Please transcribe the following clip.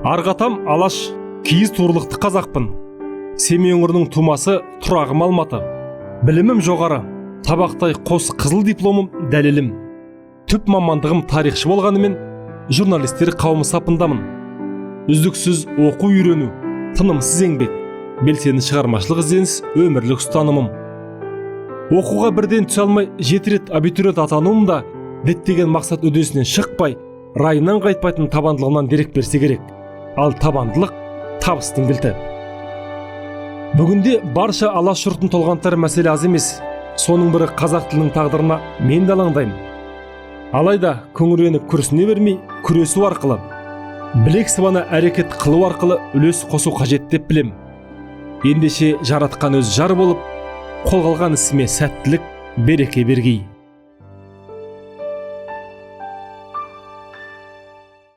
Арғатам алаш, киіз туырлықты қазақпын. Семей өңірінің тумасы, тұрағым Алматы. Білімім жоғары, табақтай қос қызыл дипломым дәлелім. Түп мамандығым тарихшы болғанымен, журналистер қауымы сапындамын. Үздіксіз оқу үйрену, тынымсыз еңбек, белсенді шығармашылық ізденіс өмірлік ұстанымым. Оқуға бірден түсе алмай 7 рет абитуриент атануым да діттеген мақсат үдесінен шықпай, райынан қайтпайтын табандылығынан дерек берсе керек. Ал табандылық табыстың кілті. Бүгінде барша алаш жұртын толғантар мәселе аз емес. Соның бірі қазақ тілінің тағдырына мен де алаңдаймын. Алайда күңіреніп күрсіне бермей, күресу арқылы, білек сыбана әрекет қылу арқылы үлес қосу қажет деп білем. Ендеше жаратқан өз жар болып, қолға алған ісіме сәттілік, береке бергей.